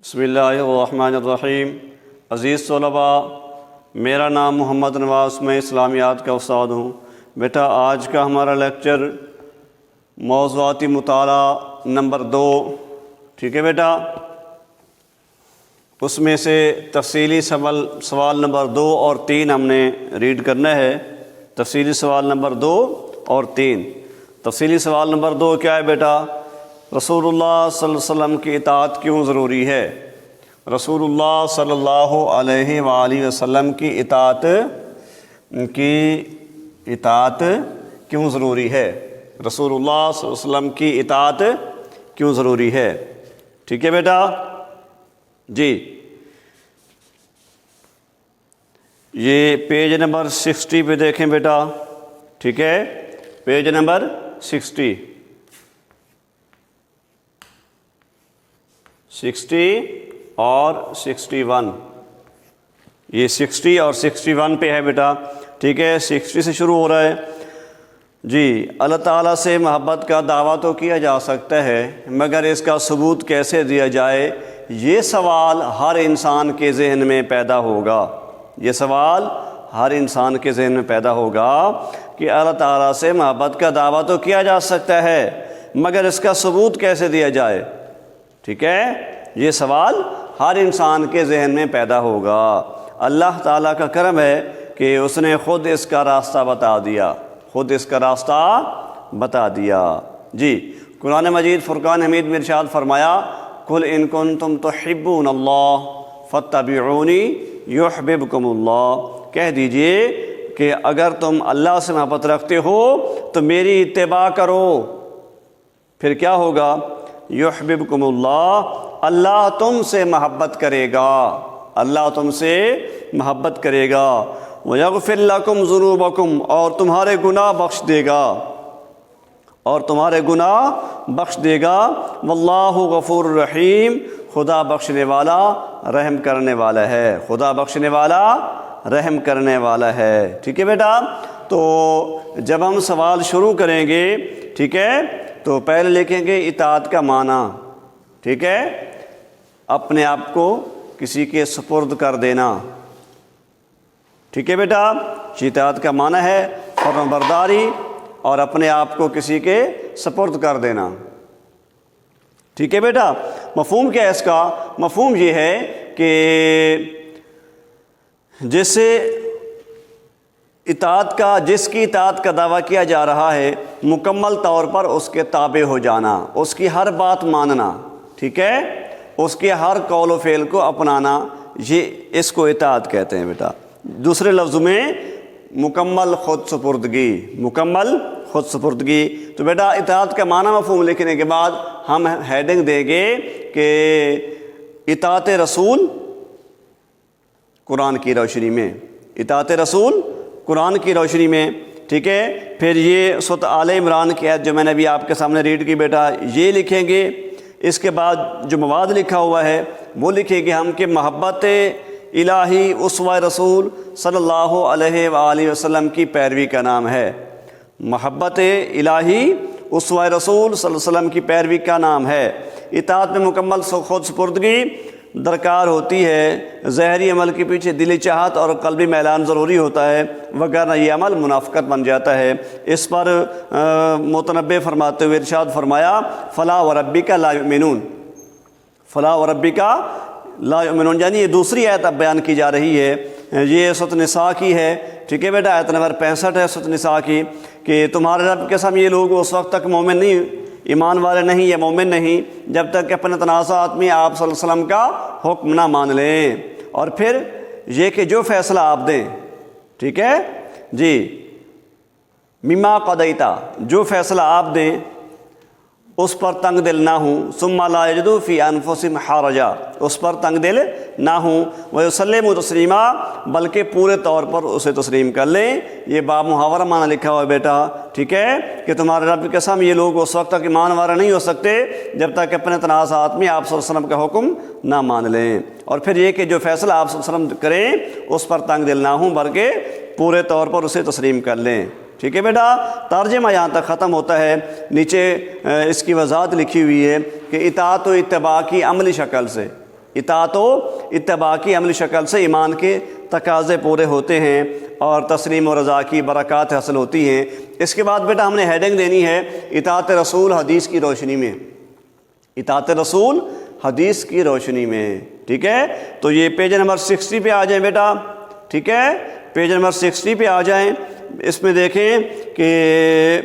بسم اللہ الرحمن الرحیم۔ عزیز طلباء، میرا نام محمد نواز، میں اسلامیات کا استاد ہوں۔ بیٹا آج کا ہمارا لیکچر موضوعاتی مطالعہ نمبر 2، ٹھیک ہے بیٹا؟ اس میں سے تفصیلی سوال نمبر 2 اور 3 ہم نے ریڈ کرنا ہے۔ تفصیلی سوال نمبر 2 اور 3۔ تفصیلی سوال نمبر 2 کیا ہے بیٹا؟ رسول اللہ صلی اللہ علیہ وسلم کی اطاعت کیوں ضروری ہے؟ رسول اللہ صلی اللہ علیہ وآلہ وسلم کی اطاعت کیوں ضروری ہے؟ رسول اللہ صلی اللہ علیہ وسلم کی اطاعت کیوں ضروری ہے؟ ٹھیک ہے بیٹا؟ جی، یہ پیج نمبر 60 پہ دیکھیں بیٹا، ٹھیک ہے؟ پیج نمبر 60 اور 61، یہ 60 اور 61 پہ ہے بیٹا، ٹھیک ہے؟ 60 سے شروع ہو رہا ہے۔ جی، اللہ تعالیٰ سے محبت کا دعویٰ تو کیا جا سکتا ہے، مگر اس کا ثبوت کیسے دیا جائے، یہ سوال ہر انسان کے ذہن میں پیدا ہوگا۔ یہ سوال ہر انسان کے ذہن میں پیدا ہوگا کہ اللہ تعالیٰ سے محبت کا دعویٰ تو کیا جا سکتا ہے، مگر اس کا ثبوت کیسے دیا جائے، ٹھیک ہے؟ یہ سوال ہر انسان کے ذہن میں پیدا ہوگا۔ اللہ تعالیٰ کا کرم ہے کہ اس نے خود اس کا راستہ بتا دیا، جی۔ قرآن مجید فرقان حمید میں ارشاد فرمایا، قُلْ إِن كُنتُمْ تُحِبُّونَ اللَّهَ فَاتَّبِعُونِي يُحْبِبْكُمُ اللَّهُ، کہہ دیجئے کہ اگر تم اللہ سے محبت رکھتے ہو تو میری اتباع کرو، پھر کیا ہوگا؟ یحببکم اللہ، اللہ تم سے محبت کرے گا، اللہ تم سے محبت کرے گا، ویغفر لکم ذنوبکم، اور تمہارے گناہ بخش دے گا، واللہ غفور الرحیم، خدا بخشنے والا رحم کرنے والا ہے، خدا بخشنے والا رحم کرنے والا ہے۔ ٹھیک ہے بیٹا؟ تو جب ہم سوال شروع کریں گے، ٹھیک ہے، تو پہلے لکھیں گے اطاعت کا معنی، ٹھیک ہے؟ اپنے آپ کو کسی کے سپرد کر دینا، ٹھیک ہے بیٹا؟ اطاعت کا معنی ہے فرمان برداری اور اپنے آپ کو کسی کے سپرد کر دینا، ٹھیک ہے بیٹا؟ مفہوم کیا ہے اس کا؟ مفہوم یہ ہے کہ جس کی اطاعت کا دعویٰ کیا جا رہا ہے، مکمل طور پر اس کے تابع ہو جانا، اس کی ہر بات ماننا، ٹھیک ہے؟ اس کے ہر قول و فعل کو اپنانا، اس کو اطاعت کہتے ہیں بیٹا۔ دوسرے لفظوں میں مکمل خود سپردگی۔ تو بیٹا اطاعت کا معنی مفہوم لکھنے کے بعد ہم ہیڈنگ دیں گے کہ اطاعت رسول قرآن کی روشنی میں، اطاعت رسول قرآن کی روشنی میں، ٹھیک ہے؟ پھر یہ سورۃ آل عمران کی آیت جو میں نے ابھی آپ کے سامنے ریڈ کی بیٹا، یہ لکھیں گے۔ اس کے بعد جو مواد لکھا ہوا ہے وہ لکھیں گے ہم کہ محبت الہی اسوہ رسول صلی اللہ علیہ وآلہ وسلم کی پیروی کا نام ہے۔ محبت الہی اسوہ رسول صلی اللہ علیہ وسلم کی پیروی کا نام ہے۔ اطاعت میں مکمل خود سپردگی درکار ہوتی ہے، ظاہری عمل کے پیچھے دلی چاہت اور قلبی میلان ضروری ہوتا ہے، وگرنہ یہ عمل منافقت بن جاتا ہے۔ اس پر متنبع فرماتے ہوئے ارشاد فرمایا، فلا وربک لا یؤمنون، فلا وربک لا یؤمنون، یعنی یہ دوسری آیت اب بیان کی جا رہی ہے، یہ سورۃ نساء کی ہے، ٹھیک ہے بیٹا؟ آیت نمبر 65 ہے سورۃ نساء کی، کہ تمہارے رب کے قسم یہ لوگ اس وقت تک مومن نہیں، ایمان والے نہیں یا مومن نہیں، جب تک کہ اپنے تنازعات میں آپ صلی اللہ علیہ وسلم کا حکم نہ مان لیں، اور پھر یہ کہ جو فیصلہ آپ دیں، ٹھیک ہے جی، مما قضیتا، جو فیصلہ آپ دیں اس پر تنگ دل نہ ہوں، ثم لا یجدوا فی انفسہم حرجا، اس پر تنگ دل نہ ہوں، ویسلموا تسلیما، بلکہ پورے طور پر اسے تسلیم کر لیں۔ یہ باب محاورہ معنی لکھا ہوا ہے بیٹا، ٹھیک ہے؟ کہ تمہارے رب کی قسم یہ لوگ اس وقت تک ایمان والے نہیں ہو سکتے جب تک اپنے تنازعات میں آپ صلی اللہ علیہ وسلم کا حکم نہ مان لیں، اور پھر یہ کہ جو فیصلہ آپ صلی اللہ علیہ وسلم کریں اس پر تنگ دل نہ ہوں بلکہ پورے طور پر اسے تسلیم کر لیں، ٹھیک ہے بیٹا؟ ترجمہ یہاں تک ختم ہوتا ہے۔ نیچے اس کی وضاحت لکھی ہوئی ہے کہ اطاعت و اتباع کی عملی شکل سے، اطاعت و اتباع کی عملی شکل سے ایمان کے تقاضے پورے ہوتے ہیں اور تسلیم و رضا کی برکات حاصل ہوتی ہیں۔ اس کے بعد بیٹا ہم نے ہیڈنگ دینی ہے اطاعت رسول حدیث کی روشنی میں، اطاعت رسول حدیث کی روشنی میں، ٹھیک ہے۔ تو یہ پیج نمبر 60 پہ آ جائیں بیٹا، ٹھیک ہے، پیج نمبر 60 پہ آ جائیں۔ اس میں دیکھیں کہ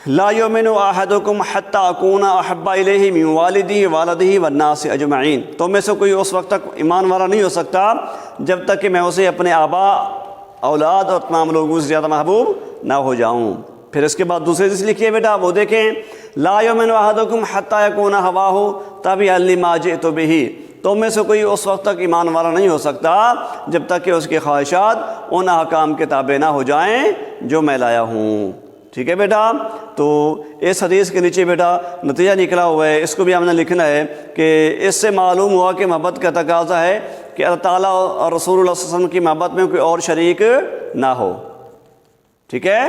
لا یؤمن احدکم حتی اکون احب الیہ من والدہ والدہ والناس اجمعین، تو میں سے کوئی اس وقت تک ایمان والا نہیں ہو سکتا جب تک کہ میں اسے اپنے آبا، اولاد اور تمام لوگوں سے زیادہ محبوب نہ ہو جاؤں۔ پھر اس کے بعد دوسرے جس لکھیے بیٹا، وہ دیکھیں لا یؤمن احدکم حتی یکون ہواہ تابعا لما جئت بہ، تو میں سے کوئی اس وقت تک ایمان والا نہیں ہو سکتا جب تک کہ اس کی خواہشات ان احکام کے تابع نہ ہو جائیں جو میں لایا ہوں، ٹھیک ہے بیٹا۔ تو اس حدیث کے نیچے بیٹا نتیجہ نکلا ہوا ہے، اس کو بھی ہم نے لکھنا ہے کہ اس سے معلوم ہوا کہ محبت کا تقاضا ہے کہ اللہ تعالیٰ اور رسول اللہ صلی اللہ علیہ وسلم کی محبت میں کوئی اور شریک نہ ہو، ٹھیک ہے۔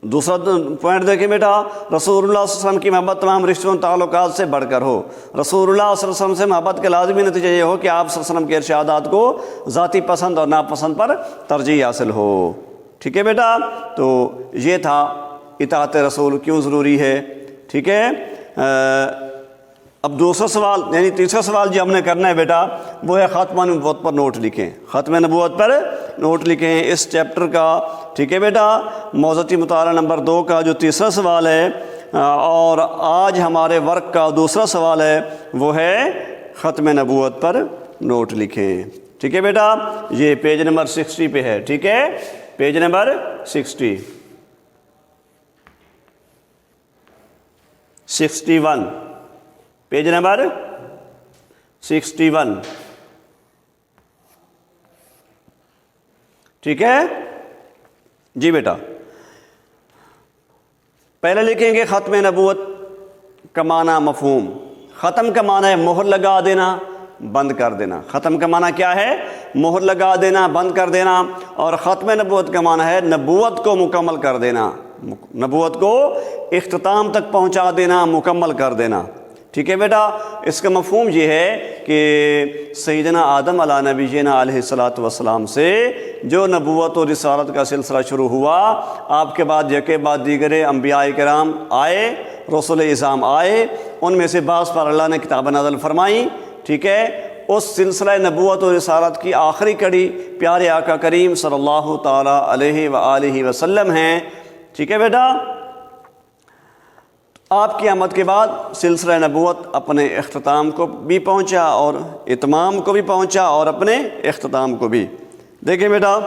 دوسرا پوائنٹ دیکھیں بیٹا، رسول اللہ صلی اللہ علیہ وسلم کی محبت تمام رشتوں تعلقات سے بڑھ کر ہو۔ رسول اللہ صلی اللہ علیہ وسلم سے محبت کا لازمی نتیجہ یہ ہو کہ آپ صلی اللہ علیہ وسلم کے ارشادات کو ذاتی پسند اور ناپسند پر ترجیح حاصل ہو، ٹھیک ہے بیٹا۔ تو یہ تھا اطاعت رسول کیوں ضروری ہے، ٹھیک ہے۔ اب دوسرا سوال یعنی تیسرا سوال جو ہم نے کرنا ہے بیٹا وہ ہے ختم نبوت پر نوٹ لکھیں، ختم نبوت پر نوٹ لکھیں اس چیپٹر کا، ٹھیک ہے بیٹا۔ موضوعی مطالعہ نمبر 2 کا جو تیسرا سوال ہے اور آج ہمارے ورک کا دوسرا سوال ہے وہ ہے ختم نبوت پر نوٹ لکھیں، ٹھیک ہے بیٹا۔ یہ پیج نمبر 60 پہ ہے، ٹھیک ہے، پیج نمبر 61 پیج نمبر 61، ٹھیک ہے جی بیٹا۔ پہلے لکھیں گے ختم نبوت کا معنی مفہوم۔ ختم کا معنی ہے مہر لگا دینا، بند کر دینا۔ ختم کا معنی کیا ہے؟ مہر لگا دینا، بند کر دینا۔ اور ختم نبوت کا معنی ہے نبوت کو مکمل کر دینا، نبوت کو اختتام تک پہنچا دینا، مکمل کر دینا، ٹھیک ہے بیٹا۔ اس کا مفہوم یہ ہے کہ سیدنا آدم علیہ نبینا علیہ الصلاۃ والسلام سے جو نبوت و رسالت کا سلسلہ شروع ہوا، آپ کے بعد یکے بعد دیگر انبیاء کرام آئے، رسول اعظام آئے، ان میں سے بعض پر اللہ نے کتاب نازل فرمائی، ٹھیک ہے۔ اس سلسلہ نبوت و رسالت کی آخری کڑی پیارے آقا کریم صلی اللہ تعالیٰ علیہ وآلہ وسلم ہیں، ٹھیک ہے بیٹا۔ آپ کی آمد کے بعد سلسلہ نبوت اپنے اختتام کو بھی پہنچا اور اتمام کو بھی پہنچا اور اپنے اختتام کو بھی۔ دیکھیں بیٹا،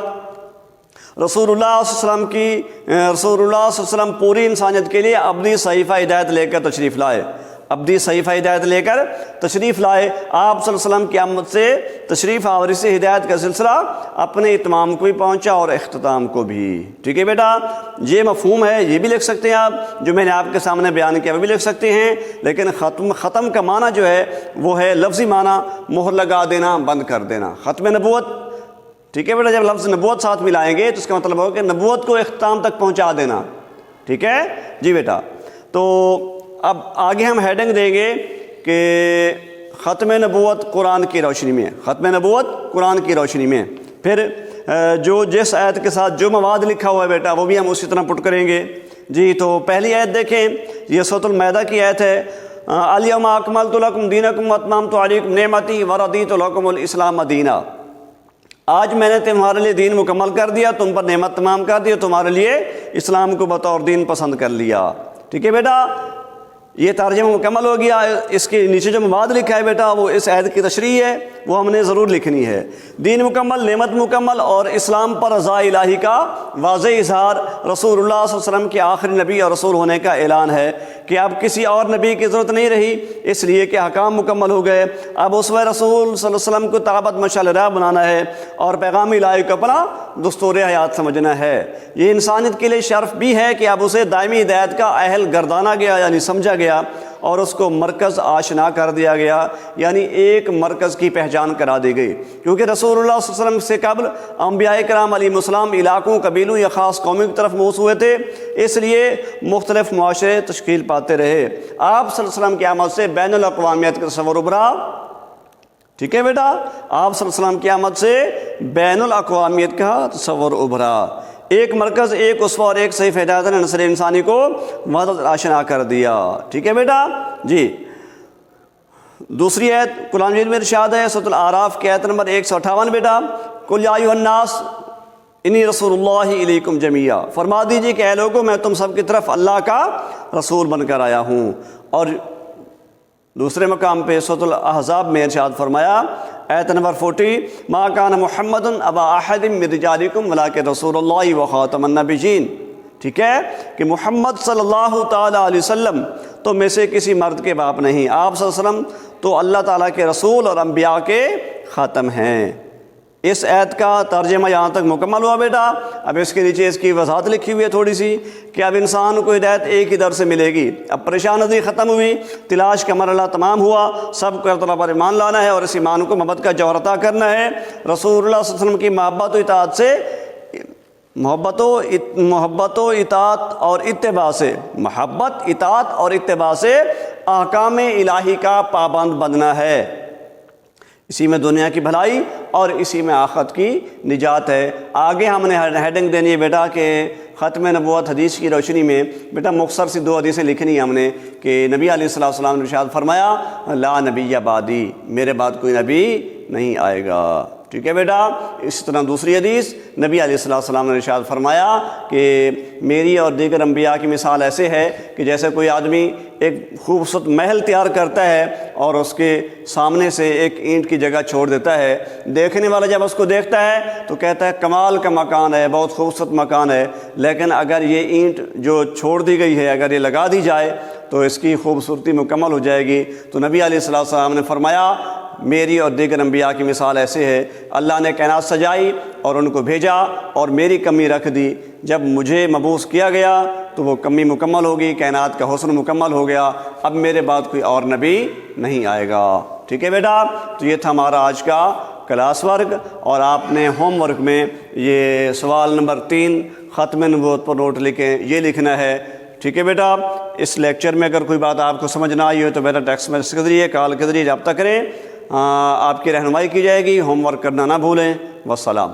رسول اللہ صلی اللہ علیہ وسلم پوری انسانیت کے لیے ابدی صحیفہ ہدایت لے کر تشریف لائے، ابدی صحیفہ ہدایت لے کر تشریف لائے۔ آپ صلی اللہ علیہ وسلم کی آمد سے تشریف آوری سے ہدایت کا سلسلہ اپنے اتمام کو بھی پہنچا اور اختتام کو بھی، ٹھیک ہے بیٹا۔ یہ مفہوم ہے، یہ بھی لکھ سکتے ہیں آپ، جو میں نے آپ کے سامنے بیان کیا وہ بھی لکھ سکتے ہیں، لیکن ختم کا معنی جو ہے وہ ہے لفظی معنی مہر لگا دینا، بند کر دینا، ختم نبوت، ٹھیک ہے بیٹا۔ جب لفظ نبوت ساتھ ملائیں گے تو اس کا مطلب ہوگا کہ نبوت کو اختتام تک پہنچا دینا، ٹھیک ہے جی بیٹا۔ تو اب آگے ہم ہیڈنگ دیں گے کہ ختم نبوت قرآن کی روشنی میں، ختم نبوت قرآن کی روشنی میں۔ پھر جو جس آیت کے ساتھ جو مواد لکھا ہوا ہے بیٹا وہ بھی ہم اسی طرح پٹ کریں گے جی۔ تو پہلی آیت دیکھیں، یہ سورۃ المائدہ کی آیت ہے، الیوم اکملت لکم دینکم واتممت علیکم نعمتی ورضیت لکم الاسلام دینا۔ آج میں نے تمہارے لیے دین مکمل کر دیا، تم پر نعمت تمام کر دی، تمہارے لیے اسلام کو بطور دین پسند کر لیا، ٹھیک ہے بیٹا۔ یہ ترجمہ مکمل ہو گیا۔ اس کے نیچے جو مواد لکھا ہے بیٹا وہ اس عہد کی تشریح ہے، وہ ہم نے ضرور لکھنی ہے۔ دین مکمل، نعمت مکمل اور اسلام پر رضا الہی کا واضح اظہار رسول اللہ صلی اللہ علیہ وسلم کے آخری نبی اور رسول ہونے کا اعلان ہے کہ اب کسی اور نبی کی ضرورت نہیں رہی، اس لیے کہ احکام مکمل ہو گئے۔ اب اسوہ رسول صلی اللہ علیہ وسلم کو تابعت مشعل راہ بنانا ہے اور پیغام الہی کو اپنا دستور حیات سمجھنا ہے۔ یہ انسانیت کے لیے شرف بھی ہے کہ اب اسے دائمی ہدایت کا اہل گردانا گیا یعنی سمجھا گیا اور اس کو مرکز آشنا کر دیا گیا، یعنی ایک مرکز کی پہچان کرا دی گئی، کیونکہ رسول اللہ صلی اللہ علیہ وسلم سے قبل انبیاء کرام علیہ السلام علاقوں، قبیلوں یا خاص قوموں کی طرف مبعوث ہوئے تھے، اس لیے مختلف معاشرے تشکیل پاتے رہے۔ آپ صلی اللہ علیہ وسلم کی آمد سے بین الاقوامیت کا تصور ابھرا، ٹھیک ہے بیٹا، آپ صلی اللہ علیہ وسلم کی آمد سے بین الاقوامیت کا تصور ابھرا، ایک مرکز، ایک اسوہ اور ایک صحیح ہدایت نے نسل انسانی کو وحدت آشنا کر دیا، ٹھیک ہے بیٹا جی۔ دوسری آیت قرآن مجید میں ارشاد ہے سورۃ الاعراف کی آیت نمبر 158 بیٹا، قل یا ایھا الناس انی رسول اللہ الیکم جمیعا، فرما دیجیے کہ اے لوگوں میں تم سب کی طرف اللہ کا رسول بن کر آیا ہوں۔ اور دوسرے مقام پہ سورۃ الاحزاب میں ارشاد فرمایا آیت نمبر 40، ما کان محمد ابا احد من رجالکم ولکن رسول اللہ وخاتم النبیین، ٹھیک ہے کہ محمد صلی اللہ تعالیٰ علیہ وسلم تو میں سے کسی مرد کے باپ نہیں، آپ صلی اللہ علیہ وسلم تو اللہ تعالیٰ کے رسول اور انبیاء کے خاتم ہیں۔ اس آیت کا ترجمہ یہاں تک مکمل ہوا بیٹا۔ اب اس کے نیچے اس کی وضاحت لکھی ہوئی ہے تھوڑی سی کہ اب انسان کو ہدایت ایک ہی در سے ملے گی، اب پریشانی ختم ہوئی، تلاش کا مرحلہ تمام ہوا، سب کو اللہ پر ایمان لانا ہے اور اس ایمان کو محبت کا جوہر عطا کرنا ہے۔ رسول اللہ صلی اللہ علیہ وسلم کی محبت و اطاعت سے، محبت و اطاعت اور اتباع سے، محبت، اطاعت اور اتباع سے احکام الہی کا پابند بننا ہے، اسی میں دنیا کی بھلائی اور اسی میں آخرت کی نجات ہے۔ آگے ہم نے ہیڈنگ دینی ہے بیٹا کہ ختم نبوت حدیث کی روشنی میں بیٹا مختصر سی 2 حدیثیں لکھنی ہیں ہم نے کہ نبی علیہ السلام نے ارشاد فرمایا لا نبی بعدی، میرے بعد کوئی نبی نہیں آئے گا، ٹھیک ہے بیٹا۔ اسی طرح دوسری حدیث نبی علیہ السلام نے ارشاد فرمایا کہ میری اور دیگر انبیاء کی مثال ایسے ہے کہ جیسے کوئی آدمی ایک خوبصورت محل تیار کرتا ہے اور اس کے سامنے سے ایک اینٹ کی جگہ چھوڑ دیتا ہے، دیکھنے والا جب اس کو دیکھتا ہے تو کہتا ہے کمال کا مکان ہے، بہت خوبصورت مکان ہے، لیکن اگر یہ اینٹ جو چھوڑ دی گئی ہے اگر یہ لگا دی جائے تو اس کی خوبصورتی مکمل ہو جائے گی۔ تو نبی علیہ السلام نے فرمایا میری اور دیگر انبیاء کی مثال ایسے ہے، اللہ نے کائنات سجائی اور ان کو بھیجا اور میری کمی رکھ دی، جب مجھے مبعوث کیا گیا تو وہ کمی مکمل ہوگی، کائنات کا حسن مکمل ہو گیا، اب میرے بعد کوئی اور نبی نہیں آئے گا، ٹھیک ہے بیٹا۔ تو یہ تھا ہمارا آج کا کلاس ورک، اور آپ نے ہوم ورک میں یہ سوال نمبر 3 ختم نبوت پر نوٹ لکھیں، یہ لکھنا ہے، ٹھیک ہے بیٹا۔ اس لیکچر میں اگر کوئی بات آپ کو سمجھ نہ آئی ہو تو بیٹا ٹیکسٹ میسج کے ذریعے، کال کے ذریعے رابطہ کریں، آپ کی رہنمائی کی جائے گی۔ ہوم ورک کرنا نہ بھولیں۔ والسلام۔